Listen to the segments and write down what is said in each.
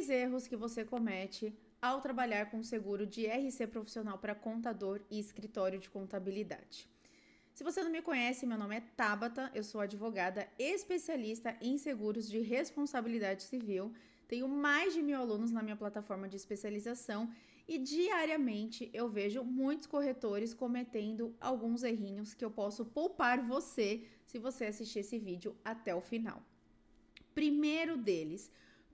3 erros que você comete ao trabalhar com seguro de RC profissional para contador e escritório de contabilidade. Se você não me conhece, meu nome é Tabata, eu sou advogada especialista em seguros de responsabilidade civil, tenho mais de 1.000 alunos na minha plataforma de especialização e diariamente eu vejo muitos corretores cometendo alguns errinhos que eu posso poupar você se você assistir esse vídeo até o final. Primeiro deles,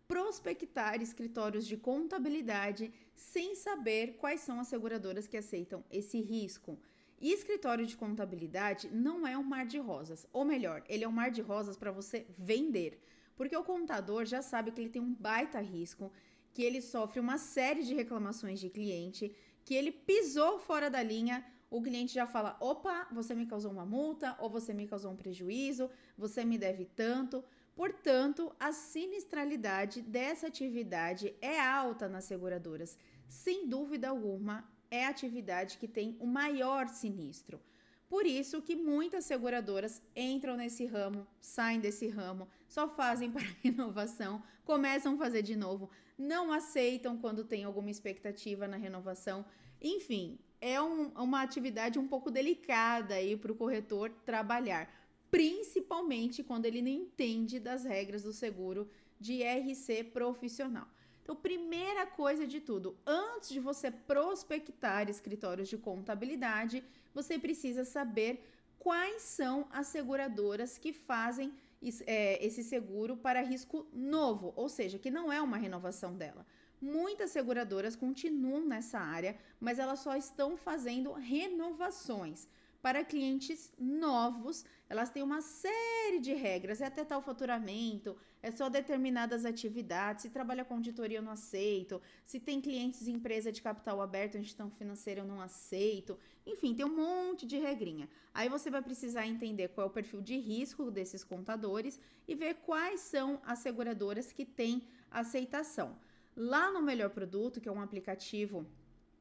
prospectar escritórios de contabilidade sem saber quais são as seguradoras que aceitam esse risco. E escritório de contabilidade não é um mar de rosas, ou melhor, ele é um mar de rosas para você vender, porque o contador já sabe que ele tem um baita risco, que ele sofre uma série de reclamações de cliente, que ele pisou fora da linha, o cliente já fala, opa, você me causou uma multa, ou você me causou um prejuízo, você me deve tanto. Portanto, a sinistralidade dessa atividade é alta nas seguradoras. Sem dúvida alguma, é a atividade que tem o maior sinistro. Por isso que muitas seguradoras entram nesse ramo, saem desse ramo, só fazem para renovação, começam a fazer de novo, não aceitam quando tem alguma expectativa na renovação. Enfim, é uma atividade um pouco delicada aí para o corretor trabalhar, principalmente quando ele não entende das regras do seguro de RC profissional. Então, primeira coisa de tudo, antes de você prospectar escritórios de contabilidade, você precisa saber quais são as seguradoras que fazem esse seguro para risco novo, ou seja, que não é uma renovação dela. Muitas seguradoras continuam nessa área, mas elas só estão fazendo renovações. Para clientes novos, elas têm uma série de regras, é até tal faturamento, é só determinadas atividades, se trabalha com auditoria eu não aceito, se tem clientes em empresa de capital aberto em gestão financeira eu não aceito, enfim, tem um monte de regrinha. Aí você vai precisar entender qual é o perfil de risco desses contadores e ver quais são as seguradoras que têm aceitação. Lá no Melhor Produto, que é um aplicativo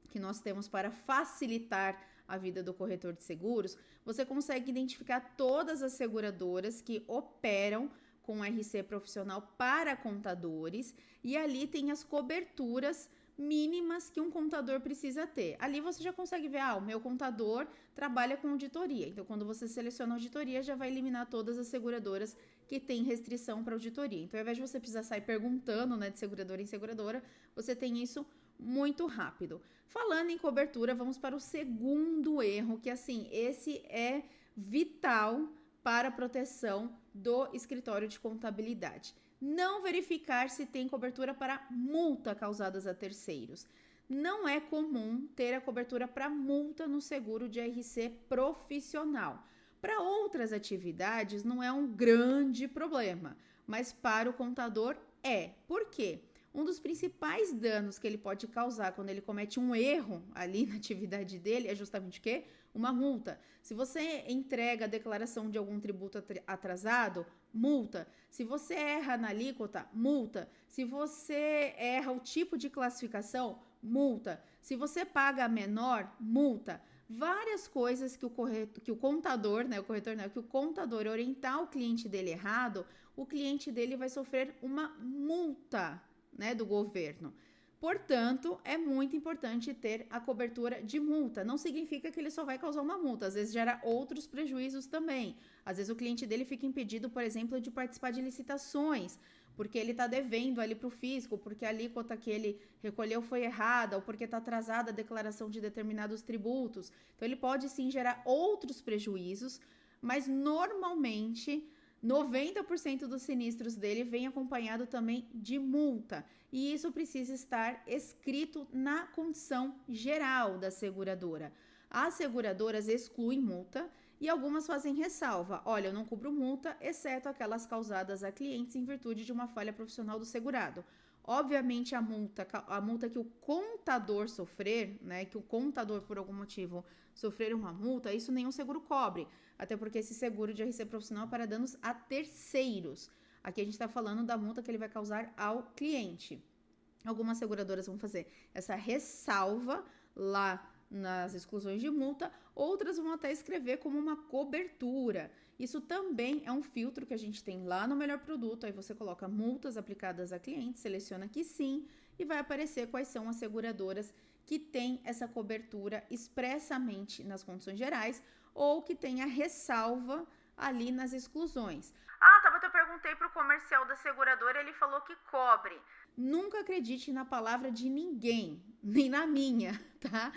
que nós temos para facilitar a vida do corretor de seguros, você consegue identificar todas as seguradoras que operam com RC profissional para contadores e ali tem as coberturas mínimas que um contador precisa ter. Ali você já consegue ver, o meu contador trabalha com auditoria. Então, quando você seleciona a auditoria, já vai eliminar todas as seguradoras que têm restrição para auditoria. Então, ao invés de você precisar sair perguntando, né, de seguradora em seguradora, você tem isso muito rápido. Falando em cobertura, vamos para o segundo erro, que assim, esse é vital para a proteção do escritório de contabilidade. Não verificar se tem cobertura para multa causadas a terceiros. Não é comum ter a cobertura para multa no seguro de RC profissional. Para outras atividades não é um grande problema, mas para o contador é. Por quê? Um dos principais danos que ele pode causar quando ele comete um erro ali na atividade dele é justamente o quê? Uma multa. Se você entrega a declaração de algum tributo atrasado, multa. Se você erra na alíquota, multa. Se você erra o tipo de classificação, multa. Se você paga a menor, multa. Várias coisas que o contador orientar o cliente dele errado, o cliente dele vai sofrer uma multa, né, do governo. Portanto, é muito importante ter a cobertura de multa. Não significa que ele só vai causar uma multa, às vezes gera outros prejuízos também. Às vezes o cliente dele fica impedido, por exemplo, de participar de licitações, porque ele está devendo ali para o fisco, porque a alíquota que ele recolheu foi errada, ou porque está atrasada a declaração de determinados tributos. Então, ele pode sim gerar outros prejuízos, mas normalmente 90% dos sinistros dele vem acompanhado também de multa. E isso precisa estar escrito na condição geral da seguradora. As seguradoras excluem multa e algumas fazem ressalva. Olha, eu não cubro multa, exceto aquelas causadas a clientes em virtude de uma falha profissional do segurado. Obviamente, a multa que o contador sofrer, né, que o contador por algum motivo sofrer uma multa, isso nenhum seguro cobre. Até porque esse seguro de RC profissional é para danos a terceiros. Aqui a gente está falando da multa que ele vai causar ao cliente. Algumas seguradoras vão fazer essa ressalva lá nas exclusões de multa, outras vão até escrever como uma cobertura. Isso também é um filtro que a gente tem lá no Melhor Produto. Aí você coloca multas aplicadas a clientes, seleciona que sim e vai aparecer quais são as seguradoras que têm essa cobertura expressamente nas condições gerais ou que tem a ressalva ali nas exclusões. Ah, Tabata, eu perguntei para o comercial da seguradora, ele falou que cobre. Nunca acredite na palavra de ninguém, nem na minha, tá?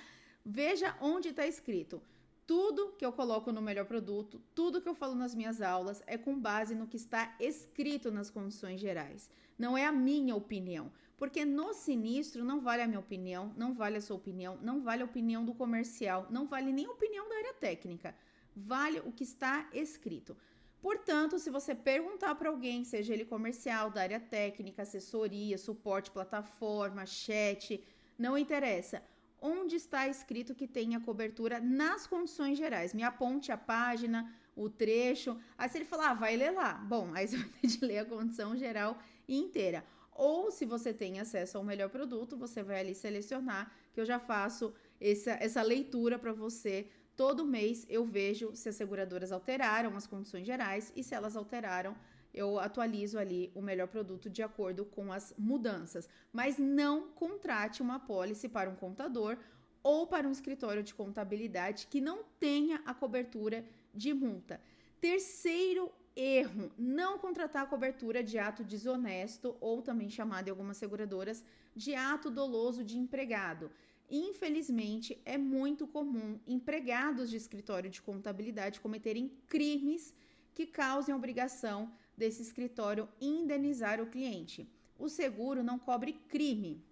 Veja onde está escrito. Tudo que eu coloco no Melhor Produto, tudo que eu falo nas minhas aulas é com base no que está escrito nas condições gerais. Não é a minha opinião. Porque no sinistro não vale a minha opinião, não vale a sua opinião, não vale a opinião do comercial, não vale nem a opinião da área técnica. Vale o que está escrito. Portanto, se você perguntar para alguém, seja ele comercial, da área técnica, assessoria, suporte, plataforma, chat, não interessa. Onde está escrito que tem a cobertura nas condições gerais? Me aponte a página, o trecho. Aí se ele falar, vai ler lá. Bom, aí você vai ter de ler a condição geral inteira. Ou se você tem acesso ao Melhor Produto, você vai ali selecionar, que eu já faço essa leitura para você. Todo mês eu vejo se as seguradoras alteraram as condições gerais e se elas alteraram, eu atualizo ali o Melhor Produto de acordo com as mudanças. Mas não contrate uma apólice para um contador ou para um escritório de contabilidade que não tenha a cobertura de multa. Terceiro erro, não contratar a cobertura de ato desonesto ou também chamado em algumas seguradoras de ato doloso de empregado. Infelizmente, é muito comum empregados de escritório de contabilidade cometerem crimes que causem a obrigação desse escritório indenizar o cliente. O seguro não cobre crime.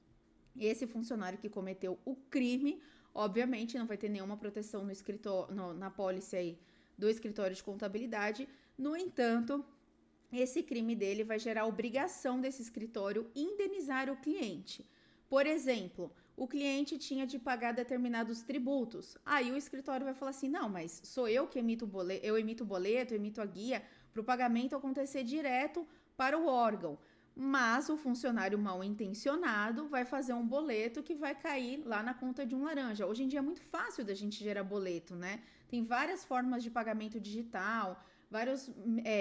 Esse funcionário que cometeu o crime, obviamente, não vai ter nenhuma proteção no escritório, na pólice aí do escritório de contabilidade. No entanto, esse crime dele vai gerar a obrigação desse escritório indenizar o cliente. Por exemplo, o cliente tinha de pagar determinados tributos. Aí o escritório vai falar assim, não, mas sou eu que emito o boleto, emito a guia para o pagamento acontecer direto para o órgão. Mas o funcionário mal intencionado vai fazer um boleto que vai cair lá na conta de um laranja. Hoje em dia é muito fácil da gente gerar boleto, né? Tem várias formas de pagamento digital, várias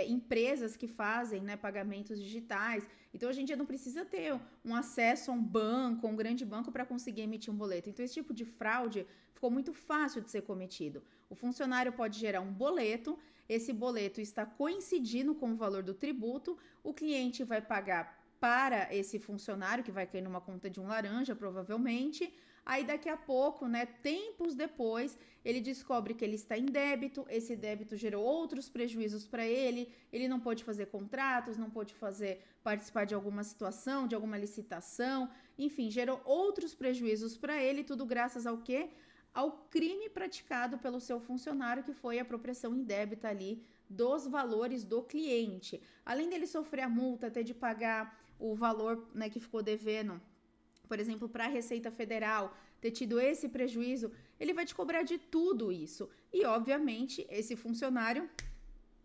empresas que fazem, né, pagamentos digitais. Então, hoje em dia não precisa ter um acesso a um banco, um grande banco para conseguir emitir um boleto. Então, esse tipo de fraude ficou muito fácil de ser cometido. O funcionário pode gerar um boleto, esse boleto está coincidindo com o valor do tributo, o cliente vai pagar para esse funcionário, que vai cair numa conta de um laranja, provavelmente. Aí daqui a pouco, né, tempos depois, ele descobre que ele está em débito, esse débito gerou outros prejuízos para ele não pôde fazer contratos, não pôde participar de alguma situação, de alguma licitação, enfim, gerou outros prejuízos para ele, tudo graças ao quê? Ao crime praticado pelo seu funcionário, que foi a apropriação indébita ali dos valores do cliente. Além dele sofrer a multa, ter de pagar o valor, né, que ficou devendo, por exemplo, para a Receita Federal, ter tido esse prejuízo, ele vai te cobrar de tudo isso. E, obviamente, esse funcionário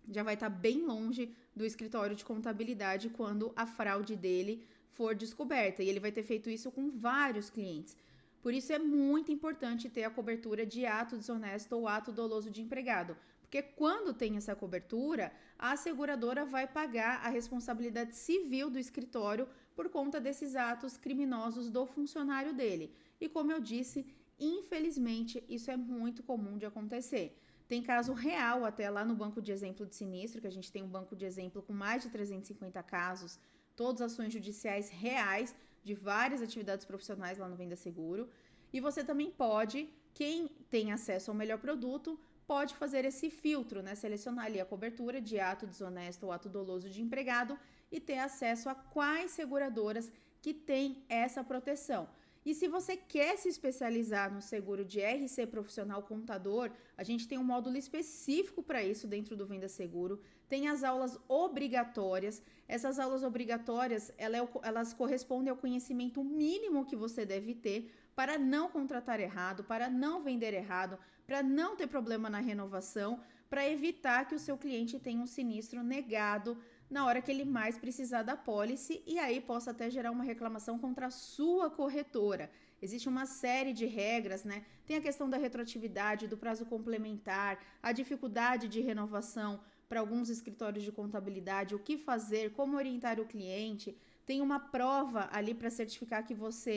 já vai estar bem longe do escritório de contabilidade quando a fraude dele for descoberta. E ele vai ter feito isso com vários clientes. Por isso, é muito importante ter a cobertura de ato desonesto ou ato doloso de empregado. Porque quando tem essa cobertura, a seguradora vai pagar a responsabilidade civil do escritório por conta desses atos criminosos do funcionário dele. E como eu disse, infelizmente, isso é muito comum de acontecer. Tem caso real até lá no banco de exemplo de sinistro, que a gente tem um banco de exemplo com mais de 350 casos, todas ações judiciais reais de várias atividades profissionais lá no Venda Seguro. E você também pode, quem tem acesso ao Melhor Produto, pode fazer esse filtro, né? Selecionar ali a cobertura de ato desonesto ou ato doloso de empregado e ter acesso a quais seguradoras que têm essa proteção. E se você quer se especializar no seguro de RC profissional contador, a gente tem um módulo específico para isso dentro do Venda Seguro. Tem as aulas obrigatórias. Essas aulas obrigatórias, elas correspondem ao conhecimento mínimo que você deve ter para não contratar errado, para não vender errado, para não ter problema na renovação, para evitar que o seu cliente tenha um sinistro negado na hora que ele mais precisar da pólice e aí possa até gerar uma reclamação contra a sua corretora. Existe uma série de regras, né? Tem a questão da retroatividade, do prazo complementar, a dificuldade de renovação para alguns escritórios de contabilidade, o que fazer, como orientar o cliente. Tem uma prova ali para certificar que você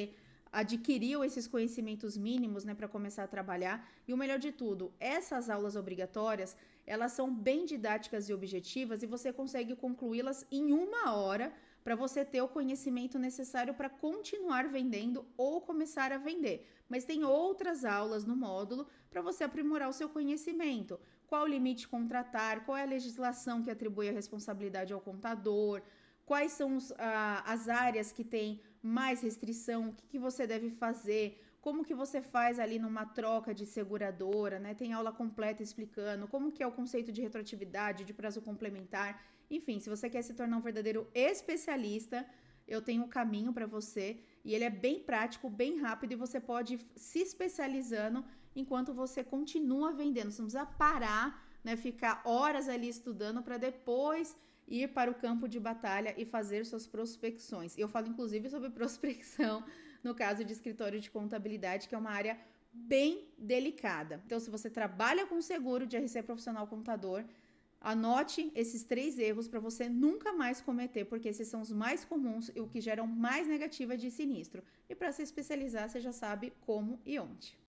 adquiriu esses conhecimentos mínimos, né, para começar a trabalhar. E o melhor de tudo, essas aulas obrigatórias, elas são bem didáticas e objetivas e você consegue concluí-las em 1 hora para você ter o conhecimento necessário para continuar vendendo ou começar a vender. Mas tem outras aulas no módulo para você aprimorar o seu conhecimento. Qual o limite contratar, qual é a legislação que atribui a responsabilidade ao contador, quais são as áreas que têm mais restrição, o que você deve fazer, como que você faz ali numa troca de seguradora, né? Tem aula completa explicando como que é o conceito de retroatividade, de prazo complementar. Enfim, se você quer se tornar um verdadeiro especialista, eu tenho um caminho para você e ele é bem prático, bem rápido e você pode se especializando enquanto você continua vendendo. Você não precisa parar, né? Ficar horas ali estudando para depois ir para o campo de batalha e fazer suas prospecções. Eu falo inclusive sobre prospecção no caso de escritório de contabilidade, que é uma área bem delicada. Então, se você trabalha com seguro de RC profissional contador, anote esses 3 erros para você nunca mais cometer, porque esses são os mais comuns e o que geram mais negativa de sinistro. E para se especializar, você já sabe como e onde.